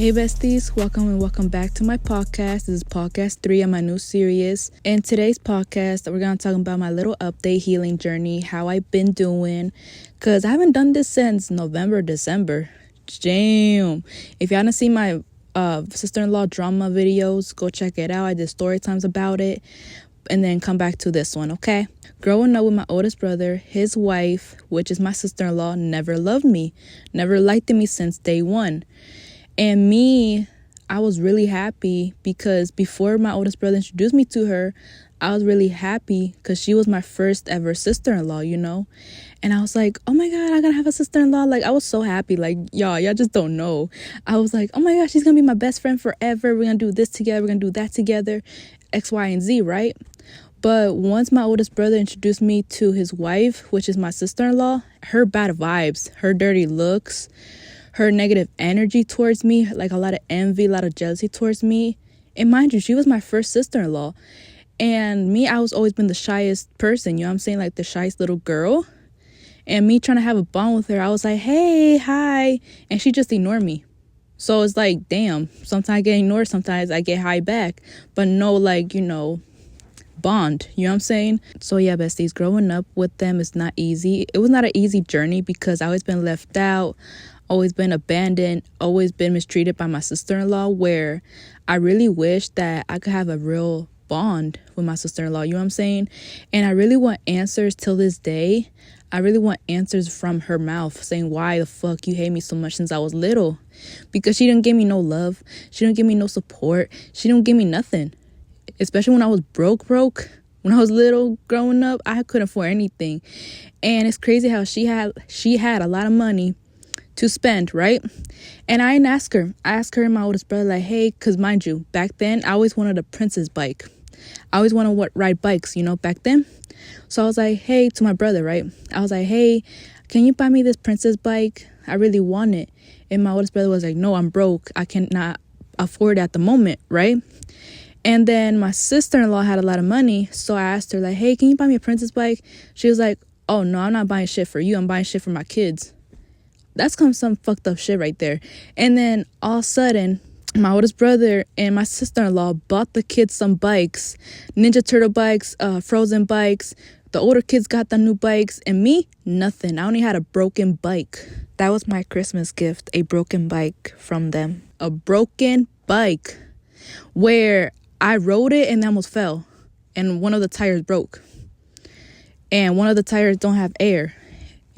Hey besties, welcome and welcome back to my podcast. This is podcast 3 of my new series. In today's podcast, we're going to talk about my little update healing journey, how I've been doing, because I haven't done this since November, December. Damn. If you haven't seen my sister-in-law drama videos, go check it out. I did story times about it, and then come back to this one, okay? Growing up with my oldest brother, his wife, which is my sister-in-law, never loved me, never liked me since day one. And me, I was really happy because before my oldest brother introduced me to her, I was really happy because she was my first ever sister-in-law, you know? And I was like, oh my God, I'm gonna have a sister-in-law. Like, I was so happy. Like, y'all just don't know. I was like, oh my God, she's gonna be my best friend forever. We're gonna do this together. We're gonna do that together. X, Y, and Z, right? But once my oldest brother introduced me to his wife, which is my sister-in-law, her bad vibes, her dirty looks, her negative energy towards me, like a lot of envy, a lot of jealousy towards me. And mind you, she was my first sister-in-law. And me, I was always been the shyest person, you know what I'm saying? Like the shyest little girl. And me trying to have a bond with her, I was like, hey, hi. And she just ignored me. So it's like, damn, sometimes I get ignored, sometimes I get high back. But no, like, bond, you know what I'm saying? So yeah, besties, growing up with them is not easy. It was not an easy journey because I always been left out, always been abandoned, always been mistreated by my sister-in-law, where I really wish that I could have a real bond with my sister-in-law, you know what I'm saying? And I really want answers till this day. I really want answers from her mouth saying why the fuck you hate me so much since I was little. Because she didn't give me no love. She didn't give me no support. She didn't give me nothing. Especially when I was broke. When I was little growing up, I couldn't afford anything. And it's crazy how she had a lot of money to spend, right? And I didn't ask her. I asked her and my oldest brother, like, hey, because mind you, back then, I always wanted a princess bike. I always wanted to ride bikes, back then. So I was like, hey, to my brother, right? I was like, hey, can you buy me this princess bike? I really want it. And my oldest brother was like, no, I'm broke. I cannot afford it at the moment, right? And then my sister-in-law had a lot of money. So I asked her, like, hey, can you buy me a princess bike? She was like, oh, no, I'm not buying shit for you. I'm buying shit for my kids. That's some fucked up shit right there. And then all of a sudden, my oldest brother and my sister-in-law bought the kids some bikes, Ninja Turtle bikes, Frozen bikes. The older kids got the new bikes, and me, nothing. I only had a broken bike. That was my Christmas gift, a broken bike from them. A broken bike where I rode it and it almost fell, and one of the tires broke, and one of the tires don't have air.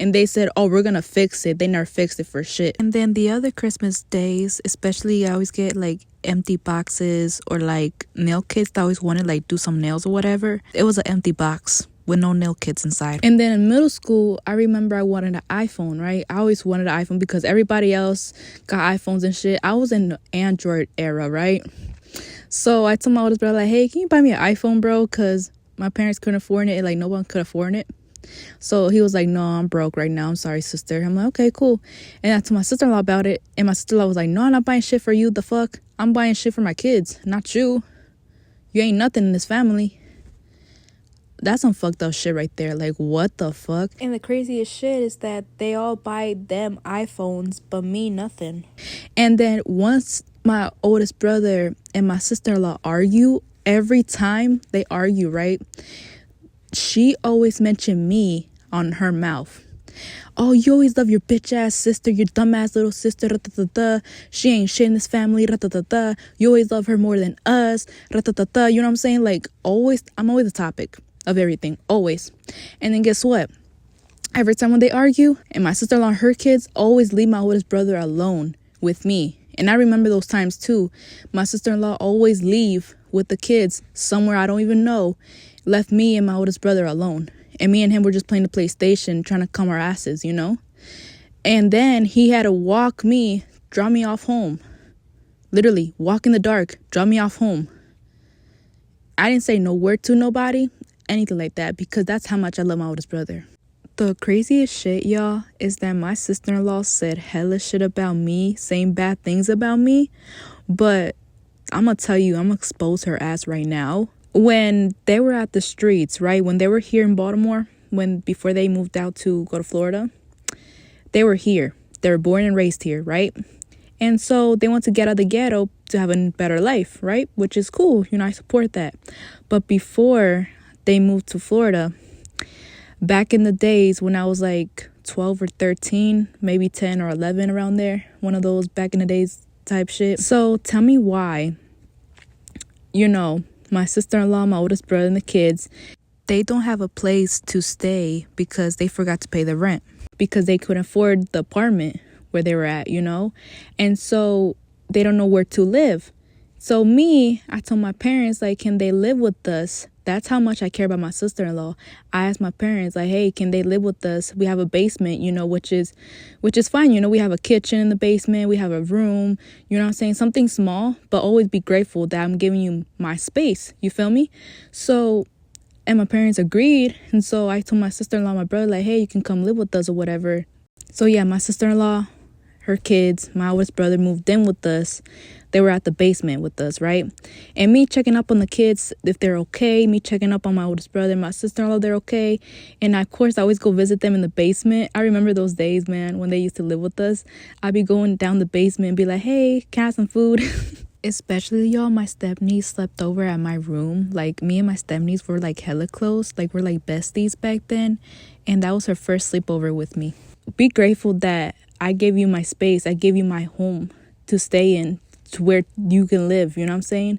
And they said, oh, we're going to fix it. They never fixed it for shit. And then the other Christmas days, especially I always get like empty boxes or like nail kits that I always wanted like do some nails or whatever. It was an empty box with no nail kits inside. And then in middle school, I remember I wanted an iPhone, right? I always wanted an iPhone because everybody else got iPhones and shit. I was in the Android era, right? So I told my oldest brother, like, hey, can you buy me an iPhone, bro? Because my parents couldn't afford it. Like, no one could afford it. So he was like, no, I'm broke right now. I'm sorry, sister. I'm like, okay, cool. And I told my sister-in-law about it. And my sister-in-law was like, no, I'm not buying shit for you. The fuck? I'm buying shit for my kids, not you. You ain't nothing in this family. That's some fucked up shit right there. Like, what the fuck? And the craziest shit is that they all buy them iPhones, but me, nothing. And then once my oldest brother and my sister-in-law argue, every time they argue, right? She always mentioned me on her mouth. Oh, you always love your bitch ass sister, your dumb ass little sister. Da-da-da-da. She ain't shit in this family. Da-da-da-da. You always love her more than us. Da-da-da-da. You know what I'm saying? Like, always, I'm always the topic of everything. Always. And then guess what? Every time when they argue, and my sister-in-law and her kids always leave my oldest brother alone with me. And I remember those times too. My sister-in-law always leave with the kids somewhere I don't even know. Left me and my oldest brother alone. And me and him were just playing the PlayStation, trying to calm our asses, And then he had to drop me off home. Literally, walk in the dark, drop me off home. I didn't say no word to nobody, anything like that, because that's how much I love my oldest brother. The craziest shit, y'all, is that my sister-in-law said hella shit about me, saying bad things about me. But I'm going to tell you, I'm going to expose her ass right now. When they were at the streets, right? When they were here in Baltimore, before they moved out to go to Florida, they were here. They were born and raised here, right? And so they want to get out of the ghetto to have a better life, right? Which is cool. I support that. But before they moved to Florida, back in the days when I was like 12 or 13, maybe 10 or 11, around there, one of those back in the days type shit. So tell me why, my sister-in-law, my oldest brother, and the kids, they don't have a place to stay because they forgot to pay the rent, because they couldn't afford the apartment where they were at, and so they don't know where to live. So I told my parents, like, can they live with us? That's how much I care about my sister-in-law. I asked my parents, like, hey, can they live with us? We have a basement, which is fine. We have a kitchen in the basement. We have a room, you know what I'm saying? Something small, but always be grateful that I'm giving you my space. You feel me? So, and my parents agreed. And so I told my sister-in-law, my brother, like, hey, you can come live with us or whatever. So yeah, my sister-in-law, her kids, my oldest brother moved in with us. They were at the basement with us, right? And me checking up on the kids, if they're okay. Me checking up on my oldest brother and my sister-in-law, they're okay. And of course, I always go visit them in the basement. I remember those days, man, when they used to live with us. I'd be going down the basement and be like, hey, can I have some food? Especially, y'all, my stepniece slept over at my room. Like, me and my stepniece were like hella close. Like, we're like besties back then. And that was her first sleepover with me. Be grateful that I gave you my space. I gave you my home to stay in, to where you can live, you know what I'm saying?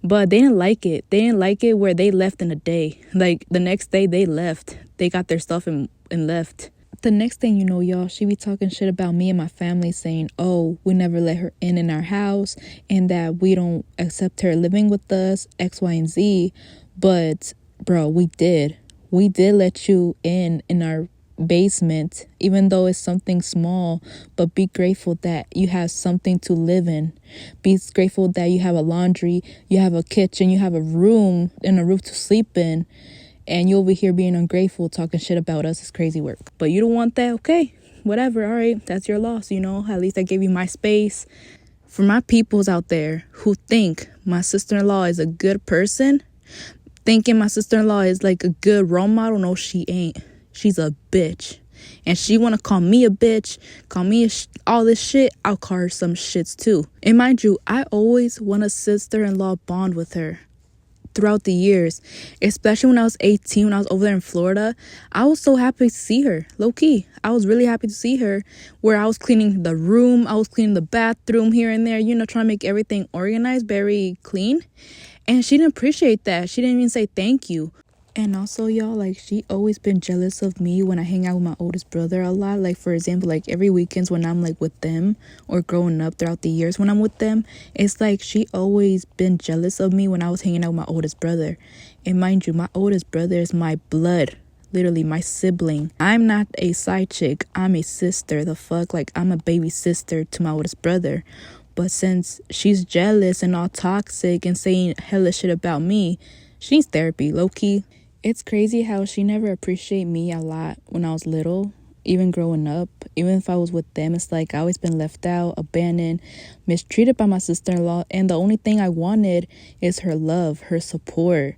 But they didn't like it. They didn't like it where they left in a day. Like, the next day they left. They got their stuff and left. The next thing you know, y'all, she be talking shit about me and my family, saying, oh, we never let her in our house and that we don't accept her living with us, X, Y, and Z. But, bro, we did. We did let you in our basement, even though it's something small. But be grateful that you have something to live in. Be grateful that you have a laundry, you have a kitchen, you have a room and a roof to sleep in. And you over here being ungrateful, talking shit about us. Is crazy work. But you don't want that? Okay, whatever. All right, that's your loss. At least I gave you my space. For my peoples out there who think my sister-in-law is a good person, thinking my sister-in-law is like a good role model, no, she ain't. She's a bitch. And she want to call me a bitch, call me all this shit. I'll call her some shits too. And mind you, I always want a sister-in-law bond with her throughout the years, especially when I was 18, when I was over there in Florida. I was so happy to see her, low-key. I was really happy to see her, where I was cleaning the room, I was cleaning the bathroom here and there, trying to make everything organized, very clean. And she didn't appreciate that. She didn't even say thank you. And also, y'all, like, she always been jealous of me when I hang out with my oldest brother a lot. Like, for example, like, every weekends when I'm, like, with them, or growing up throughout the years when I'm with them, it's like she always been jealous of me when I was hanging out with my oldest brother. And mind you, my oldest brother is my blood, literally my sibling. I'm not a side chick. I'm a sister. The fuck? Like, I'm a baby sister to my oldest brother. But since she's jealous and all toxic and saying hella shit about me, she needs therapy, low-key. It's crazy how she never appreciated me a lot when I was little, even growing up. Even if I was with them, it's like I always been left out, abandoned, mistreated by my sister-in-law. And the only thing I wanted is her love, her support,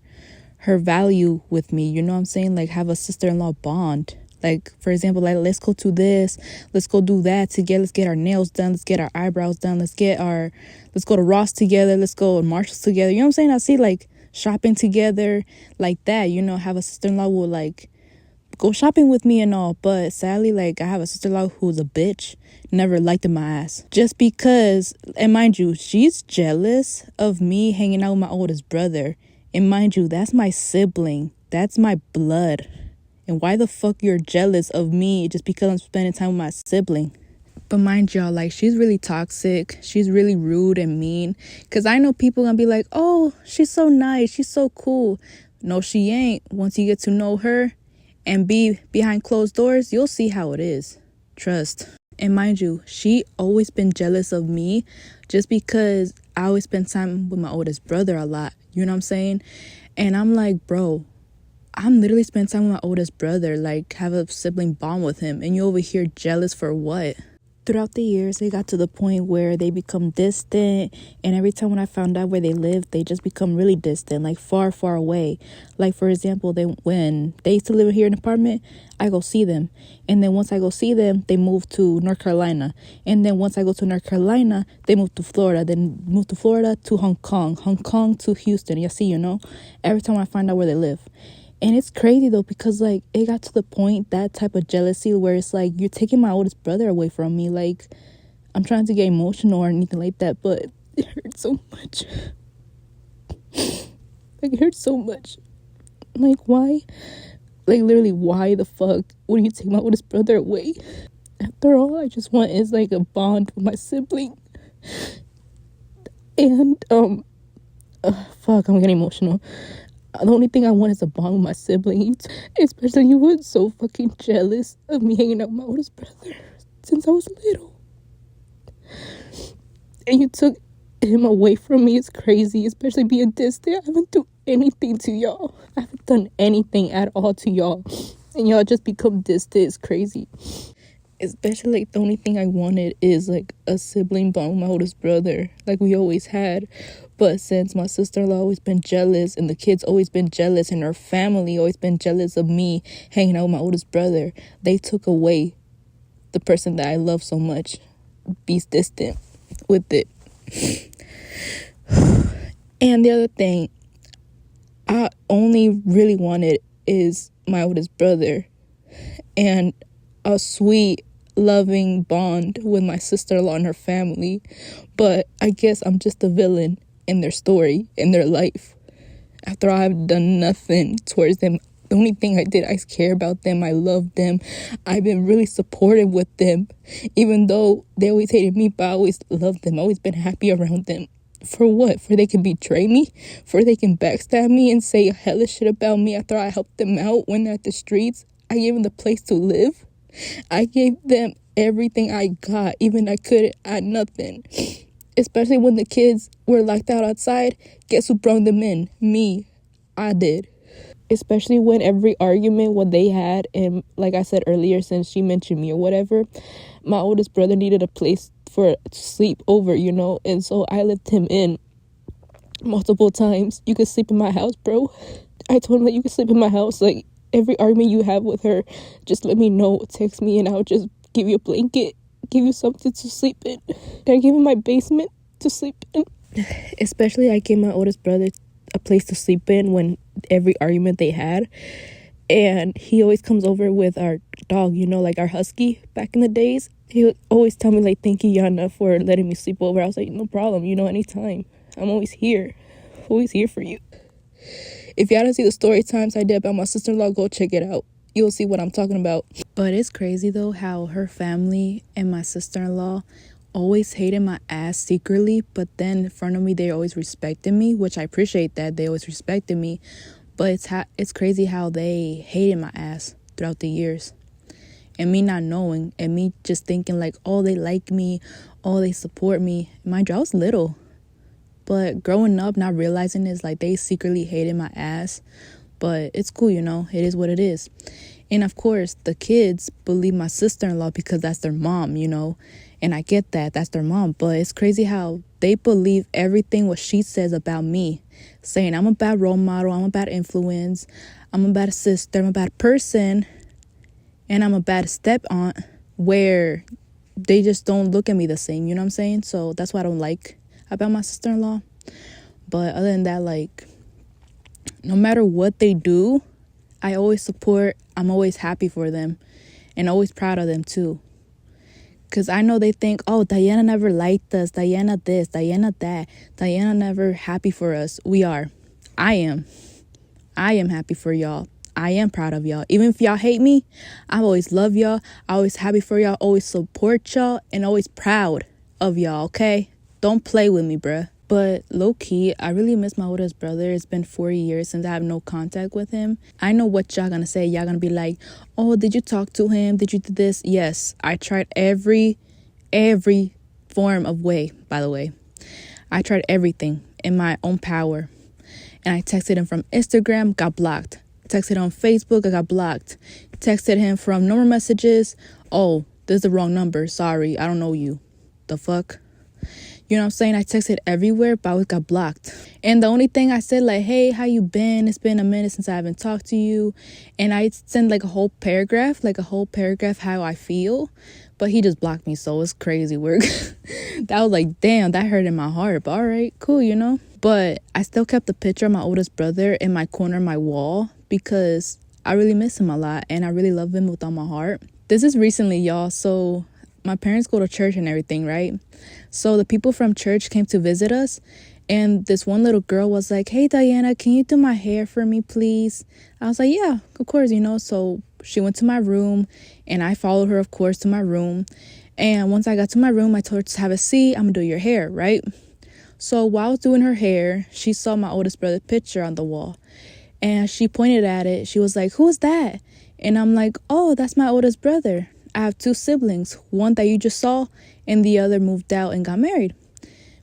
her value with me. You know what I'm saying? Like, have a sister-in-law bond. Like, for example, like, let's go to this, let's go do that together, let's get our nails done, let's get our eyebrows done, let's go to Ross together, let's go to Marshall's together. You know what I'm saying? I see, like, shopping together like that, have a sister-in-law who will, like, go shopping with me and all. But sadly, like, I have a sister-in-law who's a bitch, never liked my ass, just because. And mind you, she's jealous of me hanging out with my oldest brother. And mind you, that's my sibling, that's my blood. And why the fuck you're jealous of me just because I'm spending time with my sibling? But mind y'all, like, she's really toxic. She's really rude and mean. Because I know people gonna be like, oh, she's so nice, she's so cool. No, she ain't. Once you get to know her and be behind closed doors, you'll see how it is. Trust. And mind you, she always been jealous of me just because I always spend time with my oldest brother a lot. You know what I'm saying? And I'm like, bro, I'm literally spending time with my oldest brother, like, have a sibling bond with him. And you over here jealous for what? Throughout the years, they got to the point where they become distant, and every time when I found out where they live, they just become really distant, like far, far away. Like, for example, when they used to live here in an apartment, I go see them, and then once I go see them, they move to North Carolina, and then once I go to North Carolina, they move to Florida, then move to Florida to Hong Kong to Houston. Every time I find out where they live. And it's crazy though, because like it got to the point, that type of jealousy where it's like, you're taking my oldest brother away from me. Like, I'm trying to get emotional or anything like that, but it hurts so much. Like, it hurts so much. Like, why? Like, literally, why the fuck would you take my oldest brother away? After all, I just want is like a bond with my sibling. And fuck, I'm getting emotional. The only thing I want is a bond with my sibling. Especially you were so fucking jealous of me hanging out with my oldest brother since I was little. And you took him away from me. It's crazy, especially being distant. I haven't done anything to y'all. I haven't done anything at all to y'all. And y'all just become distant. It's crazy. Especially like the only thing I wanted is like a sibling bond with my oldest brother, like we always had. But since my sister-in-law always been jealous, and the kids always been jealous, and her family always been jealous of me hanging out with my oldest brother, they took away the person that I love so much. Be distant with it. And the other thing I only really wanted is my oldest brother and a sweet, loving bond with my sister-in-law and her family. But I guess I'm just a villain in their story, in their life. After all, I've done nothing towards them. The only thing I did, I care about them. I love them. I've been really supportive with them. Even though they always hated me, but I always loved them. I've always been happy around them. For what? For they can betray me? For they can backstab me and say hella shit about me after I helped them out when they're at the streets? I gave them the place to live. I gave them everything I got. Even I couldn't add nothing. Especially when the kids were locked out outside. Guess who brought them in? Me. I did. Especially when every argument what they had, and like I said earlier, since she mentioned me or whatever, my oldest brother needed a place to sleep over, and so I left him in multiple times. You could sleep in my house, bro. I told him that you could sleep in my house. Like, every argument you have with her, just let me know, text me, and I'll just give you a blanket, give you something to sleep in. I gave him my basement to sleep in. Especially I gave my oldest brother a place to sleep in when every argument they had, and he always comes over with our dog, like our husky back in the days. He would always tell me like, thank you, Yana, for letting me sleep over. I was like, no problem, anytime. I'm always here for you. If y'all didn't see the story times I did about my sister-in-law, go check it out. You'll see what I'm talking about. But it's crazy though how her family and my sister-in-law always hated my ass secretly, but then in front of me they always respected me, which I appreciate that they always respected me. But it's crazy how they hated my ass throughout the years, and me not knowing, and me just thinking like, oh, they like me, oh, they support me. Mind you, I was little, but growing up not realizing is like they secretly hated my ass. But it's cool, it is what it is. And of course the kids believe my sister-in-law because that's their mom, and I get that, that's their mom. But it's crazy how they believe everything what she says about me, saying I'm a bad role model, I'm a bad influence, I'm a bad sister, I'm a bad person, and I'm a bad step-aunt, where they just don't look at me the same, you know what I'm saying? So that's what I don't like about my sister-in-law. But other than that, like, no matter what they do, I always support, I'm always happy for them, and always proud of them too. Because I know they think, oh, Diana never liked us, Diana this, Diana that, Diana never happy for us. We are. I am happy for y'all. I am proud of y'all. Even if y'all hate me, I always love y'all. I always happy for y'all, always support y'all, and always proud of y'all, okay? Don't play with me, bruh. But low-key, I really miss my oldest brother. It's been 4 years since I have no contact with him. I know what y'all gonna say. Y'all gonna be like, oh, did you talk to him? Did you do this? Yes, I tried every form of way, by the way. I tried everything in my own power. And I texted him from Instagram, got blocked. Texted on Facebook, I got blocked. Texted him from normal messages. Oh, this is the wrong number. Sorry, I don't know you. The fuck? You know what I'm saying? I texted everywhere, but I always got blocked. And the only thing I said, like, hey, how you been? It's been a minute since I haven't talked to you. And I sent like a whole paragraph how I feel. But he just blocked me, so it's crazy work. That was like, damn, that hurt in my heart. But all right, cool, you know? But I still kept the picture of my oldest brother in my corner of my wall because I really miss him a lot and I really love him with all my heart. This is recently, y'all. So my parents go to church and everything, right? So the people from church came to visit us, and this one little girl was like, hey, Diana, can you do my hair for me, please? I was like, yeah, of course, you know. So she went to my room, and I followed her, of course, to my room. And once I got to my room, I told her to have a seat. I'm going to do your hair, right? So while I was doing her hair, she saw my oldest brother's picture on the wall, and she pointed at it. She was like, who is that? And I'm like, oh, that's my oldest brother. I have 2 siblings, one that you just saw, and the other moved out and got married,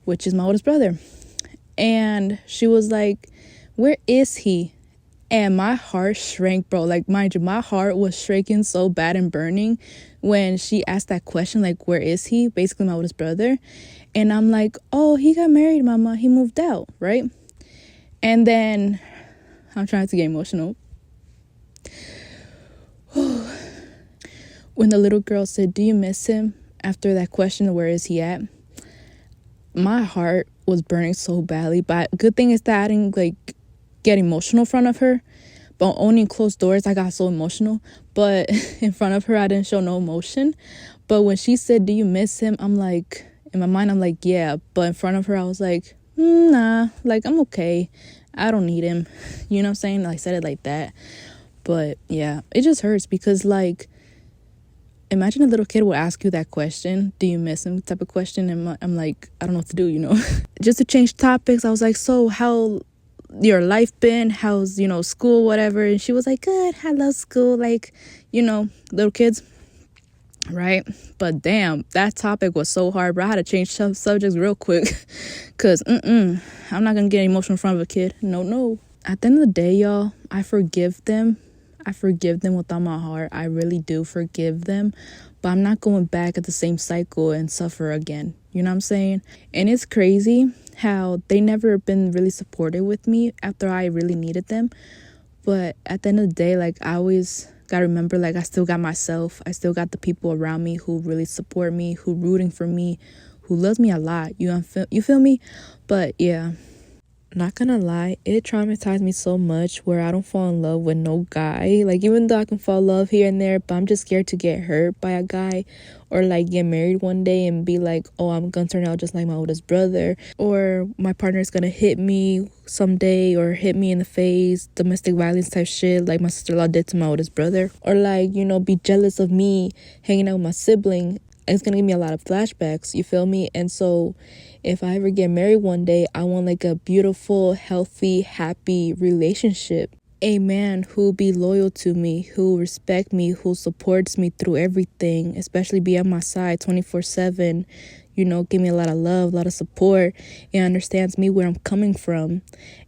which is my oldest brother. And she was like, where is he? And my heart shrank, bro. Like, mind you, my heart was shaking so bad and burning when she asked that question, like, where is he? Basically, my oldest brother. And I'm like, oh, he got married, mama. He moved out, right? And then I'm trying to get emotional. When the little girl said, do you miss him? After that question, where is he at? My heart was burning so badly. But good thing is that I didn't get emotional in front of her. But only in closed doors, I got so emotional. But in front of her, I didn't show no emotion. But when she said, do you miss him? I'm like, in my mind, I'm like, yeah. But in front of her, I was like, nah, like, I'm okay. I don't need him. You know what I'm saying? I said it like that. But yeah, it just hurts because, like, imagine a little kid would ask you that question, do you miss him, type of question, and I'm like, I don't know what to do, you know. Just to change topics, I was like, so how your life been? How's, you know, school, whatever? And she was like, good, I love school, like, you know, little kids, right? But damn, that topic was so hard, bro. I had to change subjects real quick because I'm not gonna get emotional in front of a kid. No. At the end of the day, y'all, I forgive them with all my heart. I really do forgive them, but I'm not going back at the same cycle and suffer again. You know what I'm saying? And it's crazy how they never been really supportive with me after I really needed them. But at the end of the day, like, I always gotta remember, like, I still got myself. I still got the people around me who really support me, who rooting for me, who loves me a lot. You feel me? But yeah. Not gonna lie, it traumatized me so much where I don't fall in love with no guy. Like, even though I can fall in love here and there, but I'm just scared to get hurt by a guy or like get married one day and be like, oh, I'm gonna turn out just like my oldest brother, or my partner's gonna hit me someday or hit me in the face, domestic violence type shit like my sister-in-law did to my oldest brother, or like, you know, be jealous of me hanging out with my sibling. It's gonna give me a lot of flashbacks, you feel me? And so if I ever get married one day, I want like a beautiful, healthy, happy relationship. A man who be loyal to me, who respect me, who supports me through everything, especially be on my side 24/7, you know, give me a lot of love, a lot of support, and understands me where I'm coming from,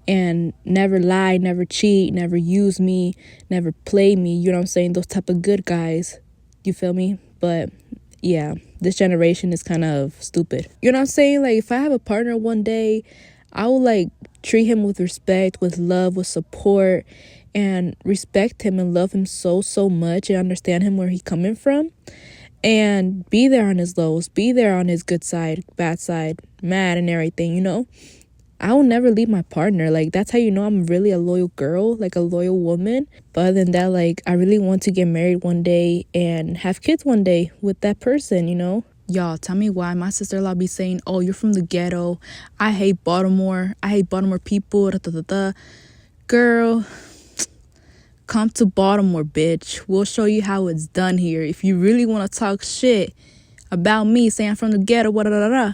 and never lie, never cheat, never use me, never play me, you know what I'm saying? Those type of good guys, you feel me? But yeah, this generation is kind of stupid. You know what I'm saying? Like, if I have a partner one day, I will like treat him with respect, with love, with support, and respect him and love him so much and understand him where he's coming from, and be there on his lows, be there on his good side, bad side, mad and everything, you know? I will never leave my partner. Like, that's how you know I'm really a loyal girl, like a loyal woman. But other than that, like, I really want to get married one day and have kids one day with that person, you know? Y'all, tell me why my sister-in-law be saying, oh, you're from the ghetto. I hate Baltimore. I hate Baltimore people. Da, da, da, da. Girl, come to Baltimore, bitch. We'll show you how it's done here. If you really want to talk shit about me saying I'm from the ghetto, da, da, da, da,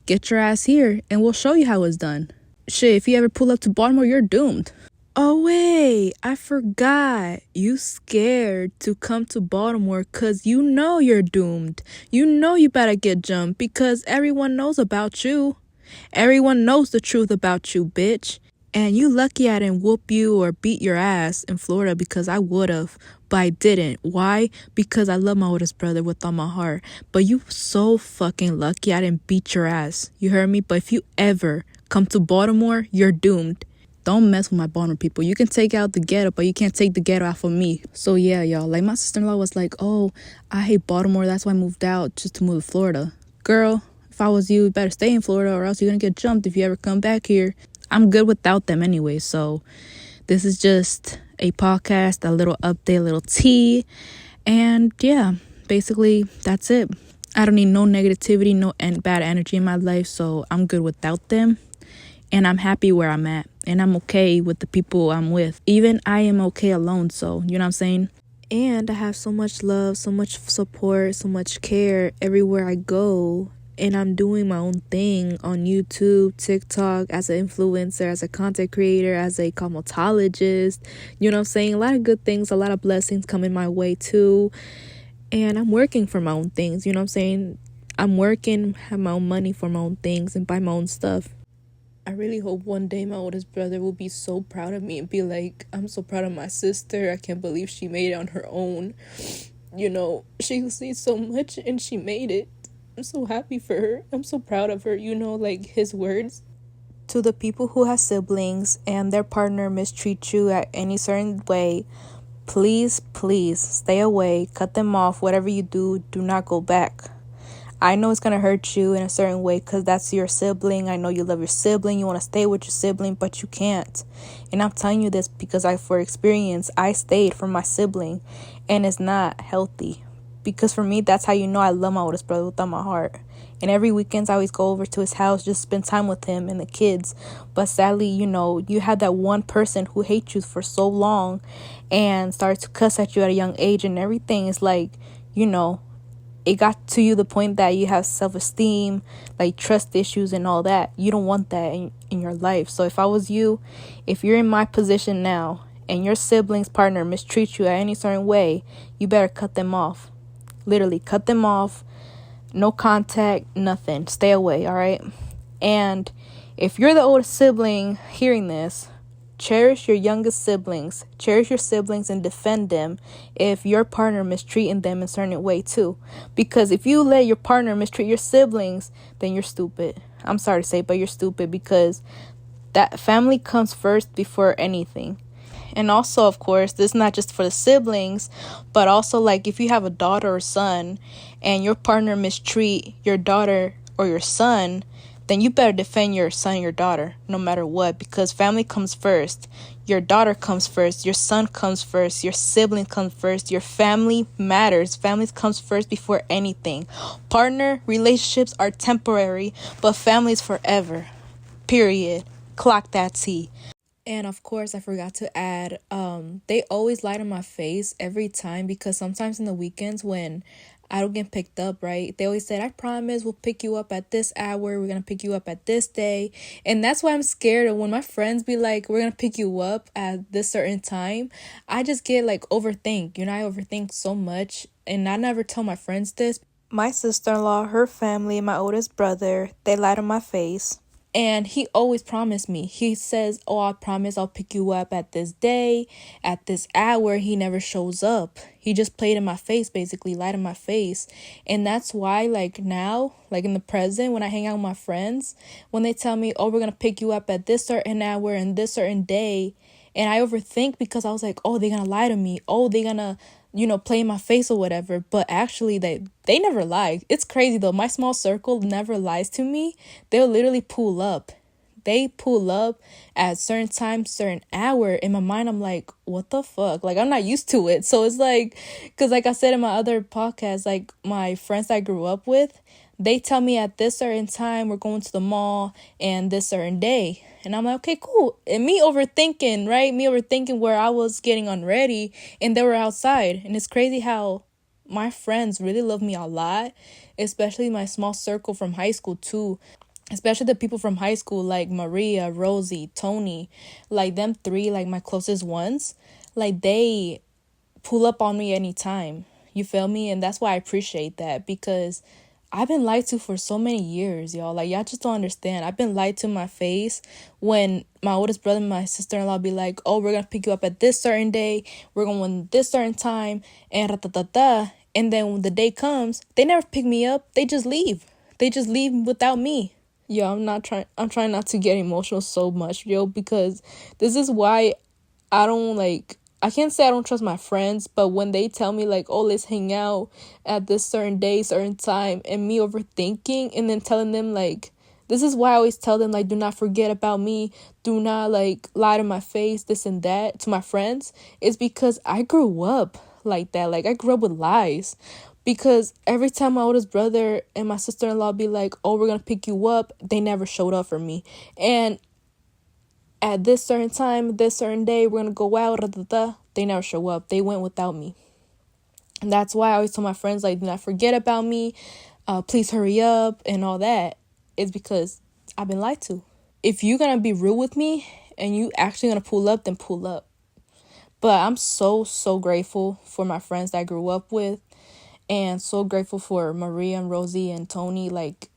get your ass here and we'll show you how it's done. Shit, if you ever pull up to Baltimore, you're doomed. Oh, wait, I forgot. You scared to come to Baltimore because you know you're doomed. You know you better get jumped because everyone knows about you. Everyone knows the truth about you, bitch. And you lucky I didn't whoop you or beat your ass in Florida, because I would have, but I didn't. Why? Because I love my oldest brother with all my heart. But you so fucking lucky I didn't beat your ass. You heard me? But if you ever come to Baltimore, you're doomed. Don't mess with my Baltimore people. You can take out the ghetto, but you can't take the ghetto out of me. So yeah, y'all. Like, my sister-in-law was like, oh, I hate Baltimore. That's why I moved out, just to move to Florida. Girl, if I was you better stay in Florida, or else you're gonna get jumped if you ever come back here. I'm good without them anyway. So this is just a podcast, a little update, a little tea. And yeah, basically that's it. I don't need no negativity, no bad energy in my life. So I'm good without them. And I'm happy where I'm at. And I'm okay with the people I'm with. Even I am okay alone. So, you know what I'm saying? And I have so much love, so much support, so much care everywhere I go. And I'm doing my own thing on YouTube, TikTok, as an influencer, as a content creator, as a cosmetologist. You know what I'm saying? A lot of good things, a lot of blessings coming my way too. And I'm working for my own things. You know what I'm saying? I'm working, have my own money for my own things, and buy my own stuff. I really hope one day my oldest brother will be so proud of me and be like, I'm so proud of my sister. I can't believe she made it on her own. You know, she sees so much and she made it. I'm so happy for her. I'm so proud of her. You know, like his words. To the people who have siblings and their partner mistreat you at any certain way, please, please stay away. Cut them off. Whatever you do, do not go back. I know it's going to hurt you in a certain way because that's your sibling. I know you love your sibling. You want to stay with your sibling, but you can't. And I'm telling you this because for experience, I stayed for my sibling, and it's not healthy. Because for me, that's how you know I love my oldest brother with all my heart. And every weekend, I always go over to his house, just spend time with him and the kids. But sadly, you know, you have that one person who hates you for so long and starts to cuss at you at a young age, and everything is like, you know, it got to you the point that you have self-esteem, like trust issues and all that. You don't want that in your life. So if I was you, if you're in my position now and your sibling's partner mistreats you at any certain way, you better cut them off. Literally, cut them off. No contact, nothing. Stay away, all right? And if you're the oldest sibling hearing this, cherish your youngest siblings. Cherish your siblings and defend them if your partner mistreating them in a certain way too. Because if you let your partner mistreat your siblings, then you're stupid. I'm sorry to say, but you're stupid, because that family comes first before anything. And also, of course, this is not just for the siblings, but also like if you have a daughter or son and your partner mistreat your daughter or your son, then you better defend your son, your daughter, no matter what, because family comes first. Your daughter comes first. Your son comes first. Your sibling comes first. Your family matters. Family comes first before anything. Partner relationships are temporary, but families forever. Period. Clock that T. And of course, I forgot to add, they always lie to my face every time, because sometimes in the weekends when I don't get picked up, right, they always said, I promise we'll pick you up at this hour. We're going to pick you up at this day. And that's why I'm scared of when my friends be like, we're going to pick you up at this certain time. I just get like overthink. You know, I overthink so much. And I never tell my friends this. My sister-in-law, her family, my oldest brother, they lie to my face. And he always promised me. He says, oh, I promise I'll pick you up at this day, at this hour. He never shows up. He just played in my face, basically, lied in my face. And that's why, like now, like in the present, when I hang out with my friends, when they tell me, oh, we're going to pick you up at this certain hour and this certain day, and I overthink because I was like, oh, they're going to lie to me. Oh, they're going to, you know, play in my face or whatever. But actually, they never lie. It's crazy, though. My small circle never lies to me. They'll literally pull up. They pull up at certain time, certain hour. In my mind, I'm like, what the fuck? Like, I'm not used to it. So it's like, because like I said in my other podcast, like my friends I grew up with, they tell me at this certain time we're going to the mall and this certain day. And I'm like, okay, cool. And me overthinking, right? Me overthinking where I was getting unready and they were outside. And it's crazy how my friends really love me a lot, especially my small circle from high school too. Especially the people from high school like Maria, Rosie, Tony, like them three, like my closest ones, like they pull up on me anytime. You feel me? And that's why I appreciate that, because I've been lied to for so many years, y'all. Like, y'all just don't understand. I've been lied to my face when my oldest brother and my sister-in-law be like, oh, we're going to pick you up at this certain day. We're going this certain time. And da. And then when the day comes, they never pick me up. They just leave. They just leave without me. Yo, I'm trying not to get emotional so much, yo, because this is why I can't say I don't trust my friends, but when they tell me like, oh, let's hang out at this certain day, certain time, and me overthinking and then telling them like, this is why I always tell them like, do not forget about me, do not like lie to my face, this and that to my friends, is because I grew up like that. Like, I grew up with lies. Because every time my oldest brother and my sister-in-law be like, oh, we're gonna pick you up, they never showed up for me. And at this certain time, this certain day, we're gonna go out, they never show up. They went without me. And that's why I always tell my friends, like, do not forget about me, please hurry up, and all that. It's because I've been lied to. If you're gonna be real with me and you actually gonna pull up, then pull up. But I'm so grateful for my friends that I grew up with, and so grateful for Maria and Rosie and Tony. Like,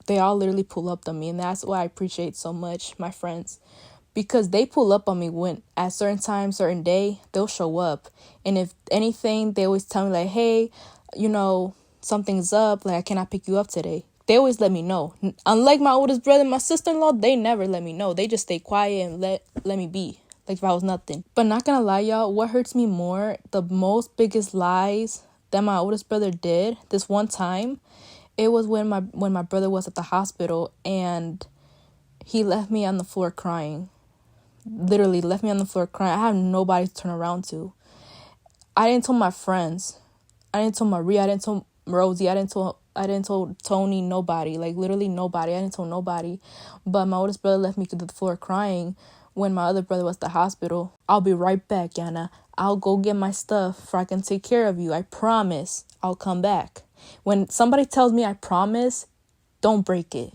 they all literally pull up on me, and that's why I appreciate so much my friends, because they pull up on me when at certain time, certain day, they'll show up. And if anything, they always tell me like, hey, something's up, like I cannot pick you up today. They always let me know. Unlike my oldest brother and my sister-in-law, they never let me know. They just stay quiet and let me be, like if I was nothing. But not gonna lie, y'all, what hurts me more, the most biggest lies that my oldest brother did this one time, it was when my brother was at the hospital and he left me on the floor crying. Literally left me on the floor crying. I have nobody to turn around to. I didn't tell my friends. I didn't tell Maria. I didn't tell Rosie. I didn't tell Tony. Nobody. Like, literally nobody. I didn't tell nobody. But my oldest brother left me to the floor crying when my other brother was at the hospital. I'll be right back, Yana. I'll go get my stuff so I can take care of you. I promise I'll come back. When somebody tells me I promise, don't break it.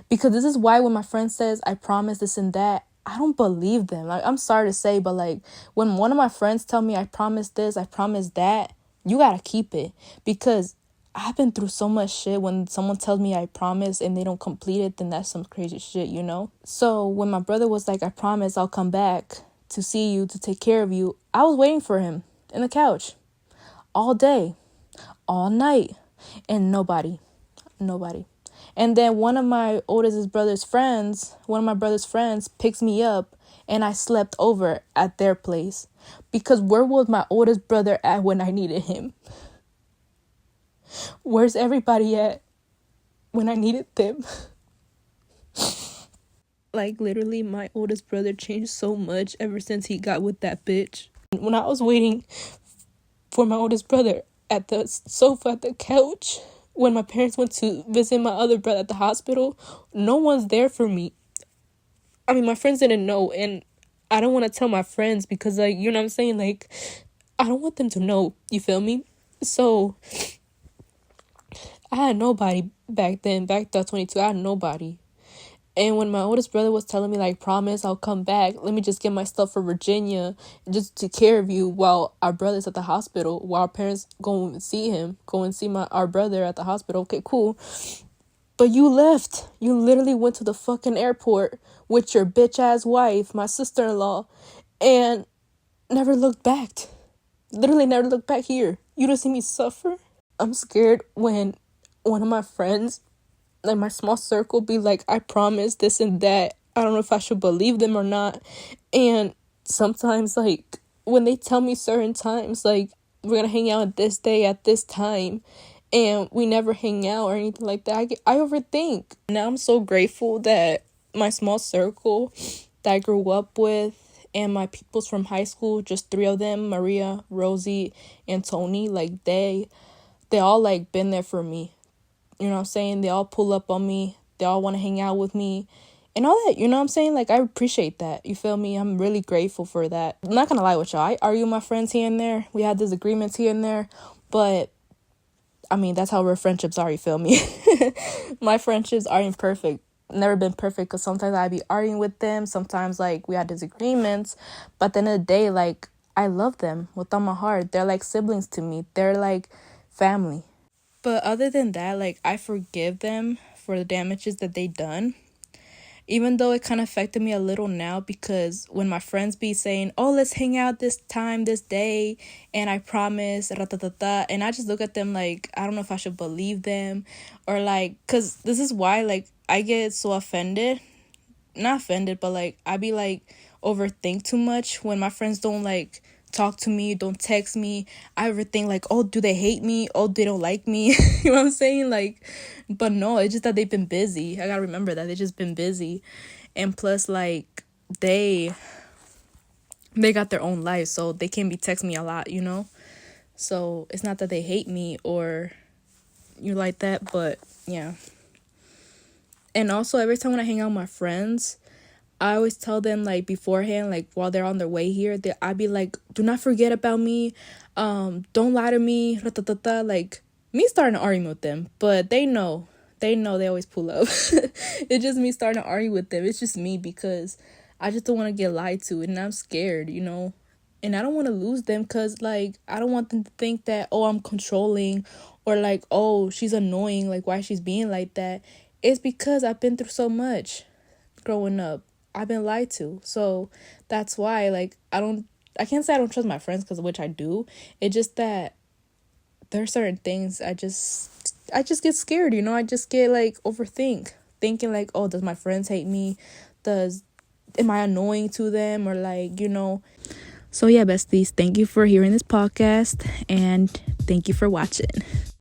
Because this is why when my friend says I promise this and that, I don't believe them. Like, I'm sorry to say, but like when one of my friends tell me I promise this, I promise that, you gotta keep it. Because I've been through so much shit. When someone tells me I promise and they don't complete it, then that's some crazy shit, you know? So when my brother was like, I promise I'll come back to see you, to take care of you, I was waiting for him in the couch all day, all night, and nobody. And then one of my brother's friends picks me up, and I slept over at their place. Because where was my oldest brother at when I needed him? Where's everybody at when I needed them? Like, literally, my oldest brother changed so much ever since he got with that bitch. When I was waiting for my oldest brother at the sofa, at the couch, when my parents went to visit my other brother at the hospital, no one's there for me. I mean, my friends didn't know, and I don't want to tell my friends because, like, you know what I'm saying? Like, I don't want them to know, you feel me? So, I had nobody back then, back to 22, I had nobody. And when my oldest brother was telling me, like, promise I'll come back, let me just get my stuff for Virginia, just to take care of you while our brother's at the hospital, while our parents go and see our brother at the hospital. Okay, cool. But you left. You literally went to the fucking airport with your bitch ass wife, my sister-in-law, and never looked back. Literally never looked back here. You don't see me suffer? I'm scared when one of my friends, like my small circle, be like, I promise this and that. I don't know if I should believe them or not. And sometimes, like, when they tell me certain times, like, we're gonna hang out at this day at this time, and we never hang out or anything like that, I overthink. Now I'm so grateful that my small circle that I grew up with and my peoples from high school, just 3 of them, Maria, Rosie, and Tony, like, they all, like, been there for me. You know what I'm saying? They all pull up on me. They all want to hang out with me and all that. You know what I'm saying? Like, I appreciate that. You feel me? I'm really grateful for that. I'm not going to lie with y'all. I argue with my friends here and there. We had disagreements here and there. But, I mean, that's how real friendships are. You feel me? My friendships aren't perfect. Never been perfect, because sometimes I be arguing with them. Sometimes, like, we had disagreements. But at the end of the day, like, I love them with all my heart. They're like siblings to me. They're like family. But other than that, like, I forgive them for the damages that they done. Even though it kind of affected me a little now, because when my friends be saying, oh, let's hang out this time, this day, and I promise, ratatata, and I just look at them like, I don't know if I should believe them, or like, because this is why, like, I get so offended, not offended, but like, I be like, overthink too much when my friends don't like talk to me, don't text me. I overthink like, oh, do they hate me? Oh, they don't like me. You know what I'm saying? Like, but no, it's just that they've been busy. I gotta remember that they just been busy, and plus like they got their own life, so they can't be texting me a lot, you know. So it's not that they hate me or you like that, but yeah. And also every time when I hang out with my friends, I always tell them like beforehand, like while they're on their way here, that I'd be like, do not forget about me. Don't lie to me. Ratatata. Like me starting to argue with them, but they know. They know they always pull up. It's just me starting to argue with them. It's just me because I just don't want to get lied to and I'm scared, you know. And I don't want to lose them because like I don't want them to think that, oh, I'm controlling or like, oh, she's annoying, like why she's being like that. It's because I've been through so much growing up. I've been lied to. So that's why like I can't say I don't trust my friends, because which I do. It's just that there are certain things I just get scared, you know. I just get like thinking like, oh, does my friends hate me? Am I annoying to them, or like, you know. So yeah, besties, thank you for hearing this podcast and thank you for watching.